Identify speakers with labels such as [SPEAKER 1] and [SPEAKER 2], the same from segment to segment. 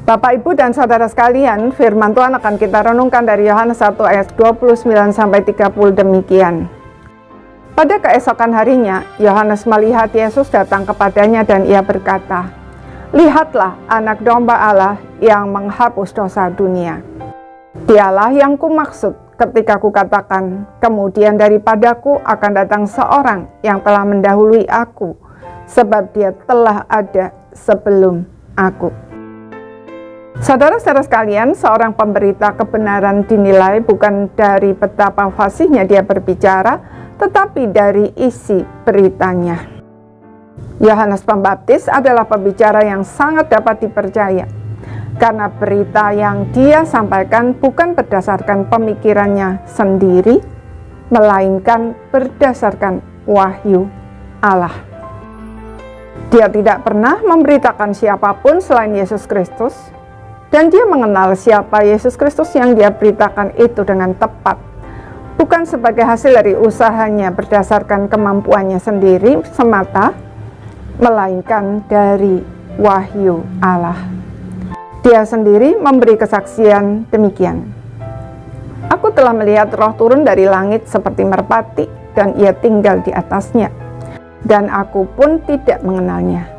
[SPEAKER 1] Bapak, Ibu, dan Saudara sekalian, firman Tuhan akan kita renungkan dari Yohanes 1 ayat 29-30 demikian. Pada keesokan harinya, Yohanes melihat Yesus datang kepadanya dan ia berkata, "Lihatlah anak domba Allah yang menghapus dosa dunia. Dialah yang kumaksud ketika kukatakan, kemudian daripadaku akan datang seorang yang telah mendahului aku, sebab dia telah ada sebelum aku." Saudara-saudara sekalian, seorang pemberita kebenaran dinilai bukan dari betapa fasihnya dia berbicara, tetapi dari isi beritanya. Yohanes Pembaptis adalah pembicara yang sangat dapat dipercaya, karena berita yang dia sampaikan bukan berdasarkan pemikirannya sendiri, melainkan berdasarkan wahyu Allah. Dia tidak pernah memberitakan siapapun selain Yesus Kristus, dan dia mengenal siapa Yesus Kristus yang dia beritakan itu dengan tepat, bukan sebagai hasil dari usahanya berdasarkan kemampuannya sendiri semata, melainkan dari wahyu Allah. Dia sendiri memberi kesaksian demikian, "Aku telah melihat Roh turun dari langit seperti merpati, dan ia tinggal di atasnya. Dan aku pun tidak mengenalnya.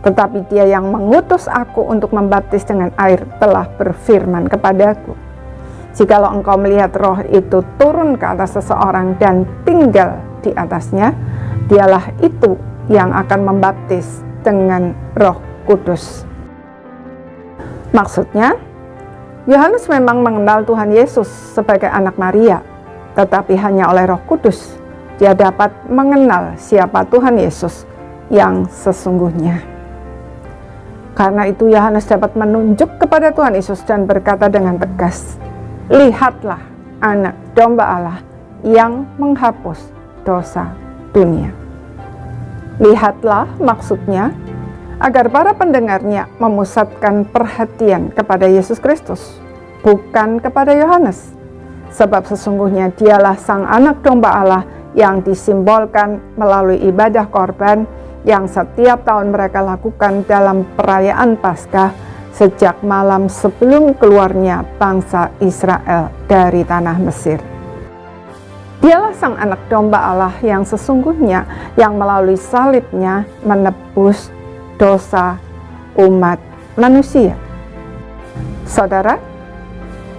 [SPEAKER 1] Tetapi dia yang mengutus aku untuk membaptis dengan air telah berfirman kepadaku, jikalau engkau melihat roh itu turun ke atas seseorang dan tinggal di atasnya, dialah itu yang akan membaptis dengan Roh Kudus." Maksudnya, Yohanes memang mengenal Tuhan Yesus sebagai anak Maria, tetapi hanya oleh Roh Kudus dia dapat mengenal siapa Tuhan Yesus yang sesungguhnya. Karena itu Yohanes dapat menunjuk kepada Tuhan Yesus dan berkata dengan tegas, "Lihatlah anak domba Allah yang menghapus dosa dunia." Lihatlah maksudnya agar para pendengarnya memusatkan perhatian kepada Yesus Kristus, bukan kepada Yohanes. Sebab sesungguhnya dialah sang anak domba Allah yang disimbolkan melalui ibadah korban yang setiap tahun mereka lakukan dalam perayaan Paskah sejak malam sebelum keluarnya bangsa Israel dari tanah Mesir. Dialah sang anak domba Allah yang sesungguhnya, yang melalui salibnya menebus dosa umat manusia. Saudara,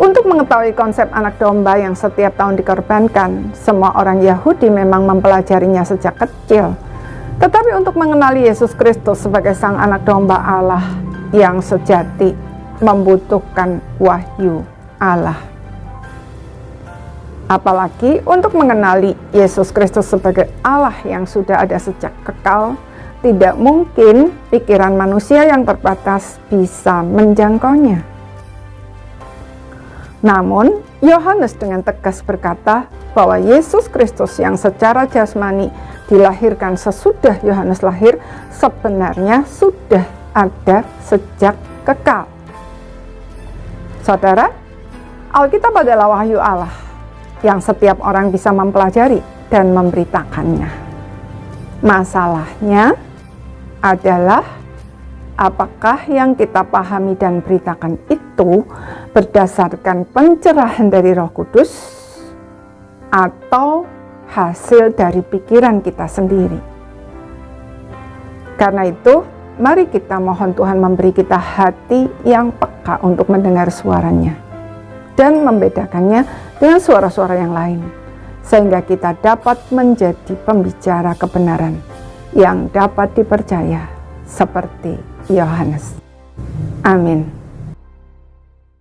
[SPEAKER 1] untuk mengetahui konsep anak domba yang setiap tahun dikorbankan, semua orang Yahudi memang mempelajarinya sejak kecil. Tetapi untuk mengenali Yesus Kristus sebagai sang anak domba Allah yang sejati, membutuhkan wahyu Allah. Apalagi untuk mengenali Yesus Kristus sebagai Allah yang sudah ada sejak kekal, tidak mungkin pikiran manusia yang terbatas bisa menjangkaunya. Namun, Yohanes dengan tegas berkata bahwa Yesus Kristus yang secara jasmani dilahirkan sesudah Yohanes lahir sebenarnya sudah ada sejak kekal. Saudara, Alkitab adalah wahyu Allah yang setiap orang bisa mempelajari dan memberitakannya. Masalahnya adalah apakah yang kita pahami dan beritakan itu berdasarkan pencerahan dari Roh Kudus atau hasil dari pikiran kita sendiri. Karena itu, mari kita mohon Tuhan memberi kita hati yang peka untuk mendengar suaranya dan membedakannya dengan suara-suara yang lain, sehingga kita dapat menjadi pembicara kebenaran yang dapat dipercaya seperti Yohanes. Amin.